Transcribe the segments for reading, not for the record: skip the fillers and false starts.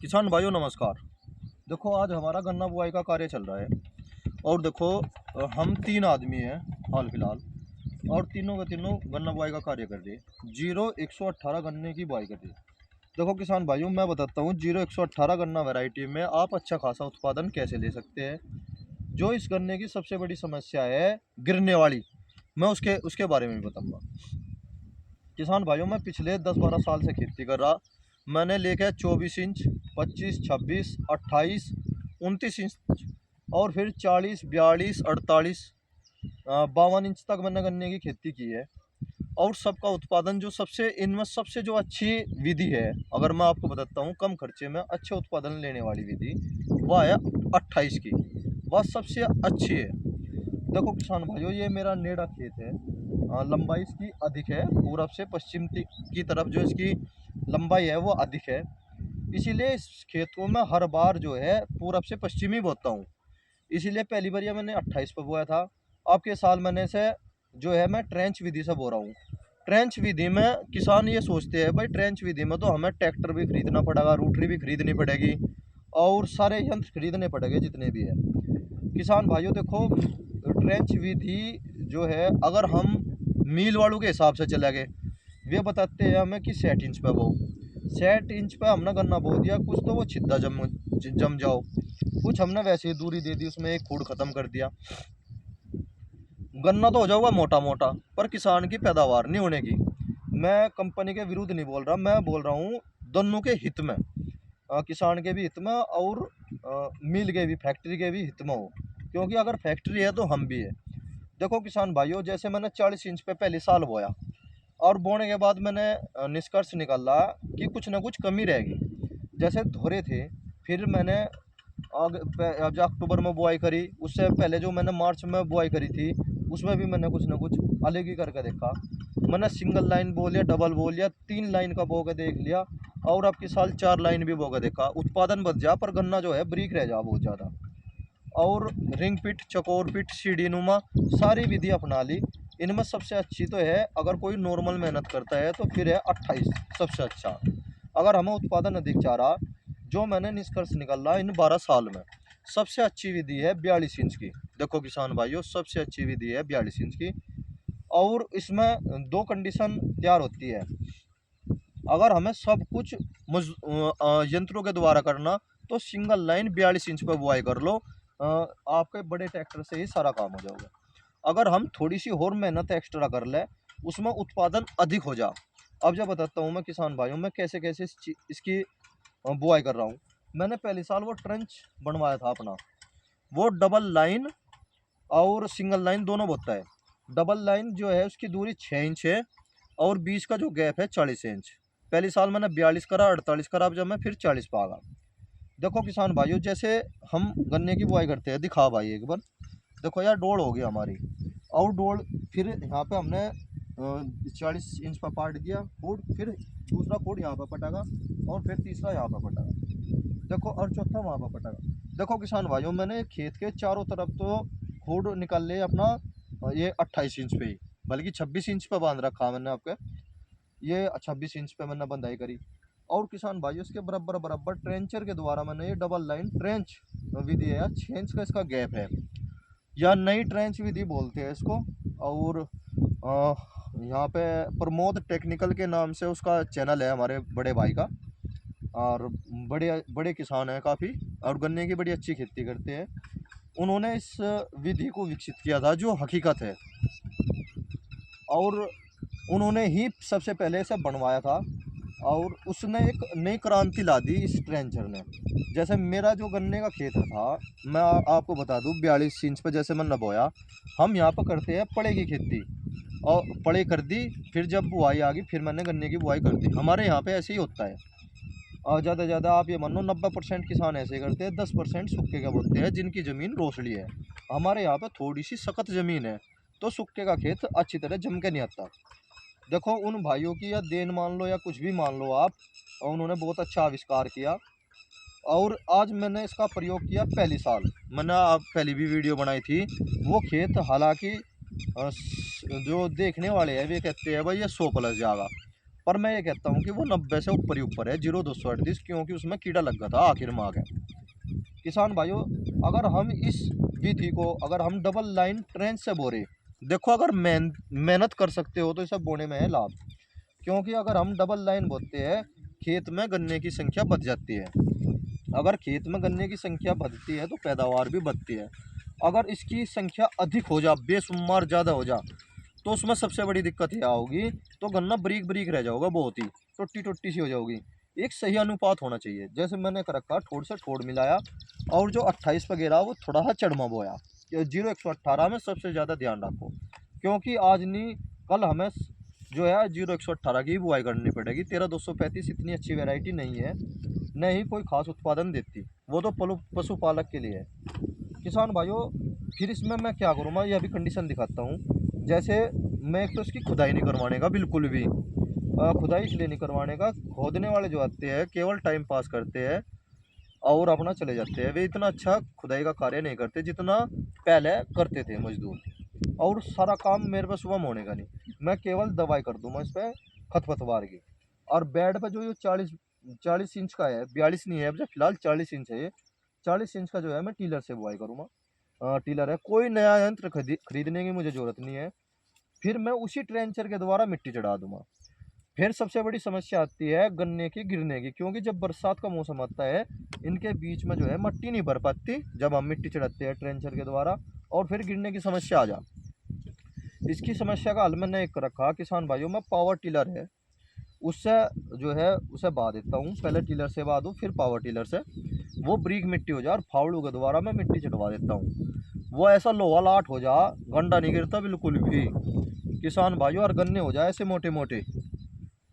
किसान भाइयों नमस्कार। देखो आज हमारा गन्ना बुआई का कार्य चल रहा है और देखो हम 3 आदमी हैं हाल फिलहाल और तीनों के तीनों गन्ना बुआई का कार्य कर रहे हैं। 0118 गन्ने की बुआई कर रही है। देखो किसान भाइयों मैं बताता हूँ 0118 गन्ना वैरायटी में आप अच्छा खासा उत्पादन कैसे ले सकते हैं। जो इस गन्ने की सबसे बड़ी समस्या है गिरने वाली, मैं उसके उसके बारे में भी बताऊँगा। किसान भाइयों मैं पिछले 10-12 साल से खेती कर रहा। मैंने लेके 24 इंच, 25, 26, 28, 29 इंच और फिर 40, 42, 48, 52 इंच तक मैंने गन्ने की खेती की है। और सबका उत्पादन जो सबसे इनमें सबसे जो अच्छी विधि है, अगर मैं आपको बताता हूँ कम खर्चे में अच्छे उत्पादन लेने वाली विधि, वह है 28 की। वह सबसे अच्छी है। देखो किसान भाइयों ये मेरा नेड़ा खेत है। लंबाई इसकी अधिक है, पूरब से पश्चिम की तरफ जो इसकी लंबाई है वो अधिक है। इसीलिए इस खेत को मैं हर बार जो है पूरब से पश्चिम ही बोता हूँ। इसीलिए पहली बार मैंने 28 पे बोया था। अब के साल मैंने से जो है मैं ट्रेंच विधि से बो रहा हूँ। ट्रेंच विधि में किसान ये सोचते हैं भाई ट्रेंच विधि में तो हमें ट्रैक्टर भी खरीदना पड़ेगा, रोटरी भी खरीदनी पड़ेगी और सारे यंत्र खरीदने पड़ेंगे जितने भी है। किसान भाइयों देखो ट्रेंच विधि जो है अगर हम मील वालों के हिसाब से चले गए, वे बताते हैं हमें कि 60 इंच पे बो। 60 इंच पे हमने गन्ना बो दिया, कुछ तो वो छिद्दा जम जाओ, कुछ हमने वैसे ही दूरी दे दी, उसमें एक खूड़ खत्म कर दिया। गन्ना तो हो जाऊगा मोटा मोटा पर किसान की पैदावार नहीं होने की। मैं कंपनी के विरुद्ध नहीं बोल रहा, मैं बोल रहा हूँ दोनों के हित में, किसान के भी हित में और मिल के भी फैक्ट्री के भी हित में हो। क्योंकि अगर फैक्ट्री है तो हम भी है। देखो किसान भाइयों जैसे मैंने 40 इंच पे पहले साल बोया और बोने के बाद मैंने निष्कर्ष निकाला कि कुछ ना कुछ कमी रहेगी। जैसे धोरे थे, फिर मैंने अब अक्टूबर में बुआई करी, उससे पहले जो मैंने मार्च में बुआई करी थी उसमें भी मैंने कुछ ना कुछ अलग ही करके देखा। मैंने सिंगल लाइन बो लिया, डबल बो लिया, 3 लाइन का बो के देख लिया और अब की साल 4 लाइन भी बो के देखा। उत्पादन बच जा पर गन्ना जो है ब्रीक रह जा बहुत ज़्यादा। और रिंग पिट, चकोर पिट, सीढ़ी नुमा सारी विधि अपना ली। इनमें सबसे अच्छी तो है अगर कोई नॉर्मल मेहनत करता है तो फिर है 28 सबसे अच्छा। अगर हमें उत्पादन अधिक चाह रहा, जो मैंने निष्कर्ष निकाला इन 12 साल में, सबसे अच्छी विधि है 42 इंच की। देखो किसान भाइयों सबसे अच्छी विधि है 42 इंच की। और इसमें दो कंडीशन तैयार होती है। अगर हमें सब कुछ यंत्रों के द्वारा करना तो सिंगल लाइन 42 इंच पर बुआई कर लो, आपके बड़े ट्रैक्टर से ही सारा काम हो जाएगा। अगर हम थोड़ी सी और मेहनत एक्स्ट्रा कर ले उसमें उत्पादन अधिक हो जा। अब जब बताता हूँ मैं किसान भाइयों में कैसे कैसे इसकी बुआई कर रहा हूँ। मैंने पहले साल वो ट्रंच बनवाया था अपना, वो डबल लाइन और सिंगल लाइन दोनों बोता है। डबल लाइन जो है उसकी दूरी 6 इंच है और बीच का जो गैप है 40 इंच। पहले साल मैंने 42 करा, 48 करा, अब जब मैं फिर 40 पे आ गया। देखो किसान भाइयों जैसे हम गन्ने की बुआई करते हैं, दिखा भाई एक बार, देखो यार डोल हो गई हमारी और डोल, फिर यहाँ पे हमने 40 इंच पर पाट दिया फूट, फिर दूसरा फूट यहाँ पर पटागा और फिर तीसरा यहाँ पर पटागा, देखो और चौथा वहाँ पर पटागा। देखो किसान भाइयों मैंने खेत के चारों तरफ तो फूट निकाल लिए अपना, ये 28 इंच पे ही, बल्कि 26 इंच पे बांध रखा मैंने आपके, ये 26 इंच पे मैंने बंधाई करी। और किसान भाइयों इसके बराबर बराबर ट्रेंचर के द्वारा मैंने ये डबल लाइन ट्रेंच विधि है, 6 इंच का इसका गैप है, या नई ट्रेंच विधि बोलते हैं इसको। और यहाँ पे प्रमोद टेक्निकल के नाम से उसका चैनल है हमारे बड़े भाई का, और बड़े बड़े किसान हैं काफ़ी और गन्ने की बड़ी अच्छी खेती करते हैं। उन्होंने इस विधि को विकसित किया था जो हकीकत है, और उन्होंने ही सबसे पहले इसे बनवाया था और उसने एक नई क्रांति ला दी इस ट्रेंचर ने। जैसे मेरा जो गन्ने का खेत था, मैं आपको बता दूं 42 इंच पे जैसे मैंने बोया, हम यहाँ पर करते हैं पड़े की खेती, और पड़े कर दी, फिर जब बुआई आ गई फिर मैंने गन्ने की बुआई कर दी। हमारे यहाँ पे ऐसे ही होता है। और ज़्यादा से ज़्यादा आप ये मानो 90% किसान ऐसे करते हैं, 10% सूखे का बोते हैं जिनकी ज़मीन रोसड़ी है। हमारे यहाँ पे थोड़ी सी सख्त ज़मीन है तो सूखे का खेत अच्छी तरह जम के नहीं आता। देखो उन भाइयों की या देन मान लो या कुछ भी मान लो आप, और उन्होंने बहुत अच्छा आविष्कार किया। और आज मैंने इसका प्रयोग किया पहली साल, मैंने आप पहली भी वीडियो बनाई थी। वो खेत हालांकि जो देखने वाले हैं वे कहते हैं भाई ये 100 प्लस जाएगा, पर मैं ये कहता हूँ कि वो 90 से ऊपर ही ऊपर है 0238, क्योंकि उसमें कीड़ा लग गया था आखिर में आ गया। किसान भाइयों, अगर हम इस विधि को अगर हम डबल लाइन ट्रेंच से बोरे, देखो अगर मेहनत कर सकते हो तो इसे बोने में है लाभ। क्योंकि अगर हम डबल लाइन बोते हैं, खेत में गन्ने की संख्या बढ़ जाती है। अगर खेत में गन्ने की संख्या बढ़ती है तो पैदावार भी बढ़ती है। अगर इसकी संख्या अधिक हो जा, बेशुमार ज़्यादा हो जा, तो उसमें सबसे बड़ी दिक्कत यह होगी, तो गन्ना बरीक बरीक रह जाओगा, बहुत ही टुट्टी टुट्टी सी हो जाओगी। एक सही अनुपात होना चाहिए, जैसे मैंने कर रखा ठोड़ से ठोड़ मिलाया, और जो 28 पे गिरा वो थोड़ा सा चढ़मा बोया। 0118 में सबसे ज़्यादा ध्यान रखो, क्योंकि आज नहीं कल हमें जो है 0118 की बुआई करनी पड़ेगी। 13235 इतनी अच्छी वैरायटी नहीं है, न ही कोई खास उत्पादन देती, वो तो पशुपालक के लिए है। किसान भाइयों, फिर इसमें मैं क्या करूँ, मैं यह भी कंडीशन दिखाता हूँ। जैसे मैं एक तो इसकी खुदाई नहीं करवाने का बिल्कुल भी, खुदाई इसलिए नहीं करवाने का, खोदने वाले जो आते हैं केवल टाइम पास करते हैं और अपना चले जाते हैं। वे इतना अच्छा खुदाई का कार्य नहीं करते जितना पहले करते थे मजदूर। और सारा काम मेरे पे सुबह में होने का नहीं, मैं केवल दवाई कर दूंगा इस पर खरपतवार की। और बेड पे जो ये 40 इंच का है, 42 नहीं है, अब जो फिलहाल 40 इंच है, ये 40 इंच का जो है मैं टीलर से बुआई करूँगा। टीलर है, कोई नया यंत्र खरीदने की मुझे ज़रूरत नहीं है। फिर मैं उसी ट्रेंचर के द्वारा मिट्टी चढ़ा दूंगा। फिर सबसे बड़ी समस्या आती है गन्ने की गिरने की, क्योंकि जब बरसात का मौसम आता है, इनके बीच में जो है मट्टी नहीं भर पाती जब हम मिट्टी चढ़ाते हैं ट्रेंचर के द्वारा, और फिर गिरने की समस्या आ जा। इसकी समस्या का हल मैंने एक रखा किसान भाइयों, में पावर टिलर है, उससे जो है उसे बहा देता हूँ। पहले टिलर से बहा दूँ, फिर पावर टिलर से, वो ब्रीक मिट्टी हो जाए और फावड़ू के द्वारा मैं मिट्टी चढ़वा देता हूँ। वो ऐसा लोहा लाट हो जा, गंडा नहीं गिरता बिल्कुल भी किसान भाइयों। और गन्ने हो जाए ऐसे मोटे मोटे,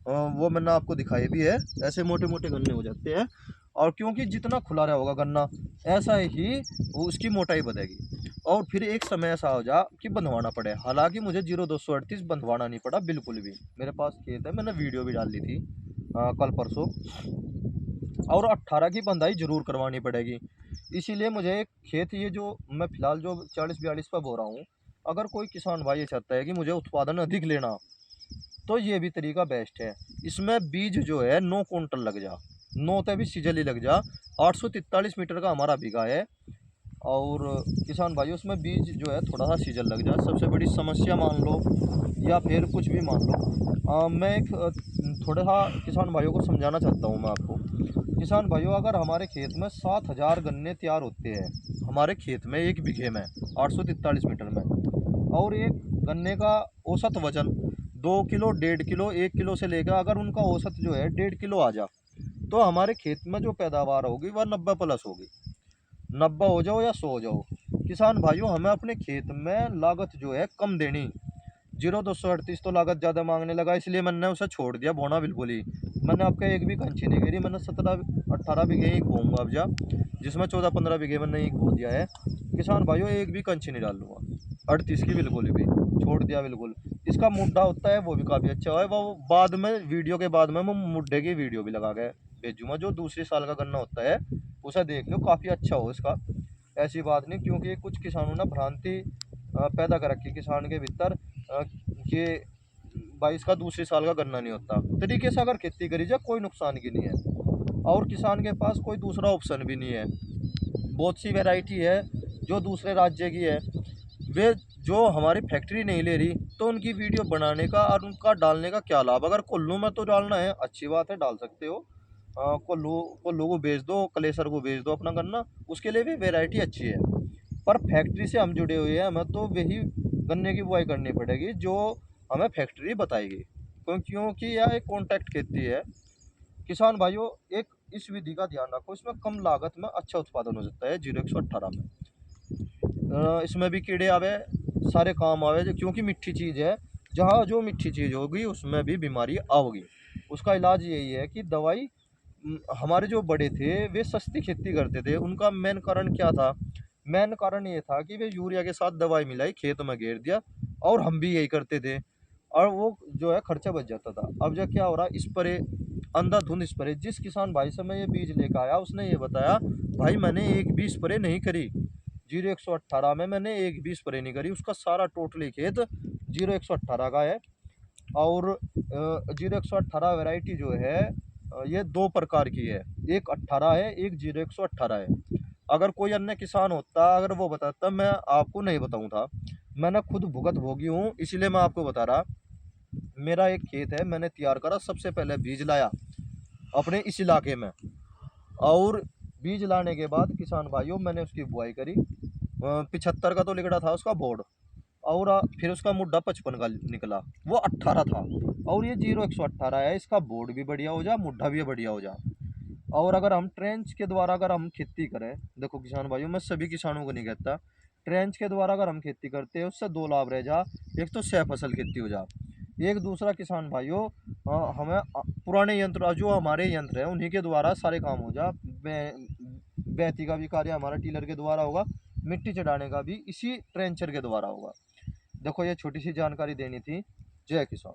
वो मैंने आपको दिखाए भी है, ऐसे मोटे मोटे गन्ने हो जाते हैं। और क्योंकि जितना खुला रहा होगा गन्ना, ऐसा ही उसकी मोटाई बढ़ेगी। और फिर एक समय ऐसा हो जा कि बंधवाना पड़े। हालांकि मुझे 0238 बंधवाना नहीं पड़ा बिल्कुल भी, मेरे पास खेत है, मैंने वीडियो भी डाल दी थी कल परसों। और 18 की बंधाई जरूर करवानी पड़ेगी। इसीलिए मुझे एक खेत, ये जो मैं फिलहाल जो 40-42 पर बो रहा हूँ, अगर कोई किसान भाई ये चाहता है कि मुझे उत्पादन अधिक लेना, तो ये भी तरीका बेस्ट है। इसमें बीज जो है 9 कुंटल लग जा, 9 ते भी सीजल ही लग जा। 843 मीटर का हमारा बीघा है। और किसान भाइयों, उसमें बीज जो है थोड़ा सा सीजल लग जा, सबसे बड़ी समस्या मान लो, या फिर कुछ भी मान लो। मैं एक थोड़ा सा किसान भाइयों को समझाना चाहता हूँ मैं आपको। किसान भाइयों, अगर हमारे खेत में 7000 गन्ने तैयार होते हैं, हमारे खेत में एक बीघे में 843 मीटर में, और एक गन्ने का औसत वजन 2 किलो, 1.5 किलो, 1 किलो से लेकर, अगर उनका औसत जो है 1.5 किलो आ जा, तो हमारे खेत में जो पैदावार होगी वह 90 प्लस होगी। 90 हो जाओ या 100 हो जाओ, किसान भाइयों हमें अपने खेत में लागत जो है कम देनी। 0238 तो लागत ज़्यादा मांगने लगा, इसलिए मैंने उसे छोड़ दिया बोना बिल्कुल ही। मैंने आपका एक भी कंची नहीं गिरी, मैंने 17-18 बीघे ही बोऊंगा अब जा, जिसमें 14-15 बीघे मैंने ही बो दिया है। किसान भाइयों, एक भी कंची नहीं डालूंगा 38 की, बिल्कुल भी छोड़ दिया बिल्कुल। इसका मुड्ढा होता है वो भी काफ़ी अच्छा है, वो बाद में वीडियो के बाद में मैं मुड्ढे की वीडियो भी लगा के भेजूँगा। जो दूसरे साल का गन्ना होता है उसे देख लो, काफ़ी अच्छा हो इसका, ऐसी बात नहीं। क्योंकि कुछ किसानों ने भ्रांति पैदा कर रखी किसान के भीतर, कि 22 का दूसरे साल का गन्ना नहीं होता। तरीके से अगर खेती करी जाए कोई नुकसान की नहीं है, और किसान के पास कोई दूसरा ऑप्शन भी नहीं है। बहुत सी वैरायटी है जो दूसरे राज्य की है, वे जो हमारी फैक्ट्री नहीं ले रही, तो उनकी वीडियो बनाने का और उनका डालने का क्या लाभ। अगर कुल्लू में तो डालना है अच्छी बात है, डाल सकते हो। कोल्लू कोल्लू को बेच दो, कलेसर को बेच दो अपना गन्ना, उसके लिए भी वैरायटी अच्छी है। पर फैक्ट्री से हम जुड़े हुए हैं, हमें तो वही गन्ने की बुआई करनी पड़ेगी जो हमें फैक्ट्री बताएगी, क्योंकि यह एक कॉन्टैक्ट खेती है। किसान भाइयों, एक इस विधि का ध्यान रखो, इसमें कम लागत में अच्छा उत्पादन हो सकता है 0118 में। इसमें भी कीड़े आवे, सारे काम आवे, क्योंकि मीठी चीज़ है। जहाँ जो मीठी चीज़ होगी उसमें भी बीमारी आओगी। उसका इलाज यही है कि दवाई, हमारे जो बड़े थे वे सस्ती खेती करते थे, उनका मेन कारण क्या था? मेन कारण ये था कि वे यूरिया के साथ दवाई मिलाई, खेत में घेर दिया, और हम भी यही करते थे, और वो जो है खर्चा बच जाता था। अब जो क्या हो रहा है, स्प्रे, अंधाधुंध स्प्रे। जिस किसान भाई से मैं ये बीज लेकर आया, उसने ये बताया, भाई मैंने एक भी स्प्रे नहीं करी, 0118 में मैंने एक भी स्प्रे नहीं करी। उसका सारा टोटली खेत 0118 का है। और 0118 वैरायटी जो है ये दो प्रकार की है, एक 18 है, एक 0118 है। अगर कोई अन्य किसान होता, अगर वो बताता, मैं आपको नहीं बताऊं था। मैंने खुद भुगत भोगी हूँ, इसलिए मैं आपको बता रहा। मेरा एक खेत है, मैंने तैयार करा, सबसे पहले बीज लाया अपने इस इलाके में, और बीज लाने के बाद किसान भाइयों मैंने उसकी बुआई करी। 75 का तो लिगड़ा था उसका बोर्ड, और फिर उसका मुड्ढा 55 का निकला, वो 18 था। और ये 0118 है, इसका बोर्ड भी बढ़िया हो जा, मुड्ढा भी बढ़िया हो जा। और अगर हम ट्रेंच के द्वारा अगर हम खेती करें, देखो किसान भाइयों, मैं सभी किसानों को नहीं कहता, ट्रेंच के द्वारा अगर हम खेती करते हैं उससे दो लाभ रह जा। एक तो सह फसल खेती हो जा, एक दूसरा किसान भाइयों हमें पुराने यंत्र, जो हमारे यंत्र हैं उन्हीं के द्वारा सारे काम हो जा। बैती का भी कार्य हमारा टीलर के द्वारा होगा, मिट्टी चढ़ाने का भी इसी ट्रेंचर के द्वारा होगा। देखो ये छोटी सी जानकारी देनी थी। जय किसान।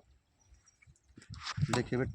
देखिए बेटे।